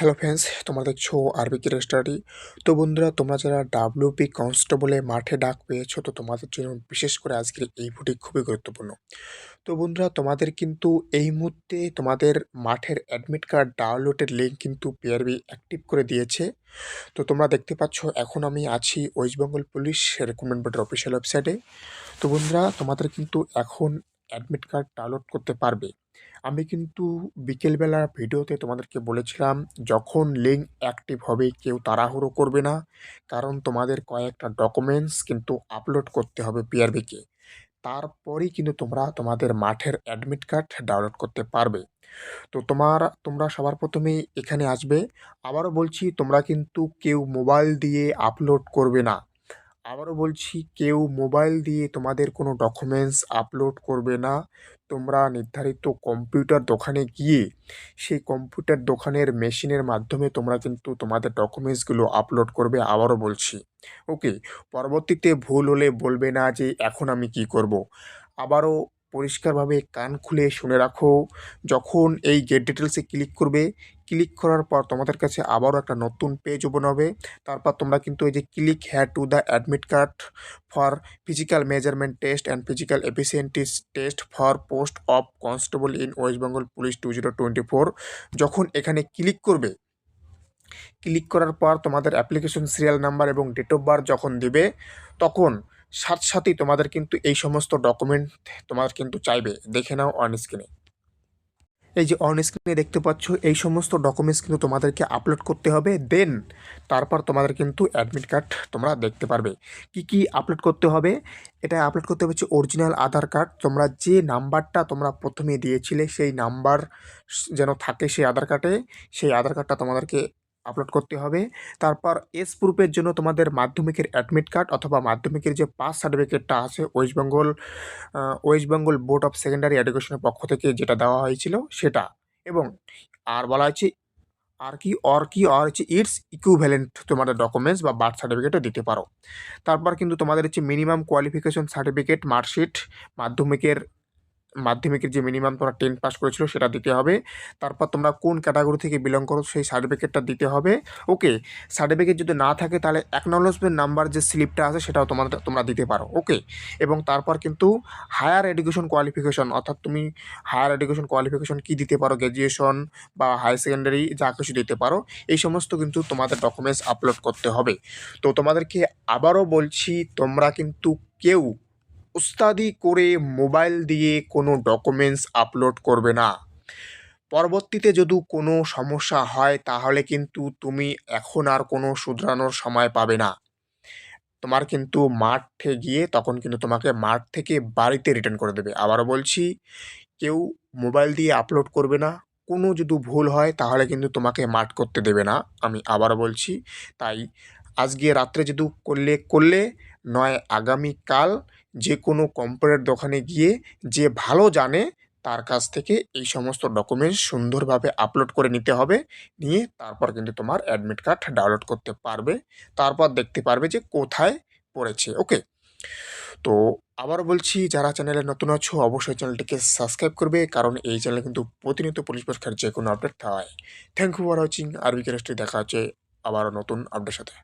Hello friends, তোমরা দেখছো আরবিকি study. তো বন্ধুরা, তোমরা যারা ডাব্লিউপি কনস্টেবলে মাঠে ডাক পেয়েছো, তো তোমাদের জন্য বিশেষ করে আজকের এই ভিডিও খুবই গুরুত্বপূর্ণ। তো বন্ধুরা, তোমাদের কিন্তু এই মুহূর্তে তোমাদের মাঠের অ্যাডমিট কার্ড ডাউনলোডের লিঙ্ক কিন্তু পিআরবি অ্যাক্টিভ করে দিয়েছে। তো তোমরা দেখতে পাচ্ছ এখন আমি আছি ওয়েস্ট বেঙ্গল পুলিশ রিক্রুটমেন্ট বোর্ডের অফিসিয়াল ওয়েবসাইটে। তো বন্ধুরা, তোমাদের কিন্তু এখন অ্যাডমিট কার্ড ডাউনলোড করতে পারবে। আমি কিন্তু বিকেলবেলা ভিডিওতে তোমাদেরকে বলেছিলাম, যখন লিঙ্ক অ্যাক্টিভ হবে কেউ তাড়াহুড়ো করবে না, কারণ তোমাদের কয়েকটা ডকুমেন্টস কিন্তু আপলোড করতে হবে পিআরবিকে। তারপরেই কিন্তু তোমরা তোমাদের মাঠের অ্যাডমিট কার্ড ডাউনলোড করতে পারবে। তো তোমরা সবার প্রথমেই এখানে আসবে। আবারও বলছি, তোমরা কিন্তু কেউ মোবাইল দিয়ে আপলোড করবে না। আবারও বলছি, কেউ মোবাইল দিয়ে তোমাদের কোনো ডকুমেন্টস আপলোড করবে না। তোমরা নির্ধারিত কম্পিউটার দোকানে গিয়ে সেই কম্পিউটার দোকানের মেশিনের মাধ্যমে তোমরা কিন্তু তোমাদের ডকুমেন্টসগুলো আপলোড করবে। আবারও বলছি, ওকে। পরবর্তীতে ভুল হলে বলবে না যে এখন আমি কি করব। আবারও পরিষ্কারভাবে কান খুলে শুনে রাখো, যখন এই গেট ডিটেলসে ক্লিক করবে, ক্লিক করার পর তোমাদের কাছে আবারও একটা নতুন পেজ ওপেন হবে। তারপর তোমরা কিন্তু এই যে click had to the admit card for physical measurement test and physical efficiency test for post of constable in West Bengal police 2024, যখন এখানে ক্লিক করবে, ক্লিক করার পর তোমাদের অ্যাপ্লিকেশন সিরিয়াল নাম্বার এবং ডেট অফ বার্থ যখন দিবে, তখন সাথে সাথেই তোমাদের কিন্তু এই সমস্ত ডকুমেন্ট তোমাদের কিন্তু চাইবে। দেখে নাও অন স্ক্রিনে। এই যে অন স্ক্রিনে দেখতে পাচ্ছ, এই সমস্ত ডকুমেন্টস কিন্তু তোমাদেরকে আপলোড করতে হবে। দেন তারপর তোমাদের কিন্তু অ্যাডমিট কার্ড তোমরা দেখতে পারবে। কি কি আপলোড করতে হবে? এটা আপলোড করতে হবে হচ্ছে অরিজিনাল আধার কার্ড। তোমরা যে নাম্বারটা তোমরা প্রথমে দিয়েছিলে সেই নাম্বার যেন থাকে সেই আধার কার্ডে, সেই আধার কার্ডটা তোমাদেরকে আপলোড করতে হবে। তারপর এস প্রুফের জন্য তোমাদের মাধ্যমিকের অ্যাডমিট কার্ড অথবা মাধ্যমিকের যে পাস সার্টিফিকেটটা আছে West Bengal board of secondary এডুকেশনের পক্ষ থেকে যেটা দেওয়া হয়েছিল সেটা। এবং আর বলা হচ্ছে আর হচ্ছে ইটস ইকুইভ্যালেন্ট তোমাদের ডকুমেন্টস বা বার্থ সার্টিফিকেটও দিতে পারো। তারপর কিন্তু তোমাদের হচ্ছে মিনিমাম কোয়ালিফিকেশন সার্টিফিকেট, মার্কশিট, মাধ্যমিকের মাধ্যমিকের যে মিনিমাম তোমরা 10 পাস করেছিল সেটা দিতে হবে। তারপর তোমরা কোন ক্যাটাগরি থেকে বিলং করো সেই সার্টিফিকেটটা দিতে হবে। ওকে। সার্টিফিকেট যদি না থাকে তাহলে অ্যাকনলেজমেন্ট নাম্বার যে স্লিপটা আছে সেটাও তোমরা দিতে পারো। ওকে। এবং তারপর কিন্তু হায়ার এডুকেশন কোয়ালিফিকেশন, অর্থাৎ তুমি হায়ার এডুকেশন কোয়ালিফিকেশন কী দিতে পারো, গ্র্যাজুয়েশন বা হায়ার সেকেন্ডারি যা কিছু দিতে পারো, এই সমস্ত কিন্তু তোমাদের ডকুমেন্টস আপলোড করতে হবে। তো তোমাদেরকে আবারও বলছি, তোমরা কিন্তু কেউ উস্তাদি করে মোবাইল দিয়ে কোনো ডকুমেন্টস আপলোড করবে না। পরবর্তীতে যদি কোনো সমস্যা হয় তাহলে কিন্তু তুমি এখন আর কোনো শুধরানোর সময় পাবে না। তোমার কিন্তু মাঠে গিয়ে তখন কিন্তু তোমাকে মাঠ থেকে বাড়িতে রিটার্ন করে দেবে। আবারও বলছি, কেউ মোবাইল দিয়ে আপলোড করবে না। কোনো যদি ভুল হয় তাহলে কিন্তু তোমাকে মাঠ করতে দেবে না। আমি আবারও বলছি, তাই আজকে রাত্রে যদি করলে নয় আগামীকাল যে কোনো কম্পিউটার দোকানে গিয়ে যে ভালো জানে তার কাছ থেকে এই সমস্ত ডকুমেন্টস সুন্দরভাবে আপলোড করে নিতে হবে। নিয়ে তারপর কিন্তু তোমার অ্যাডমিট কার্ড ডাউনলোড করতে পারবে। তারপর দেখতে পারবে যে কোথায় পড়েছে। ওকে। তো আবারও বলছি, যারা চ্যানেলে নতুন আছো অবশ্যই চ্যানেলটিকে সাবস্ক্রাইব করবে, কারণ এই চ্যানেলে কিন্তু প্রতিনিয়ত পুলিশ পরীক্ষার যে কোনো আপডেট হয়। Thank you for watching. আরবিকে দেখা হচ্ছে আবারও নতুন আপডেটের সাথে।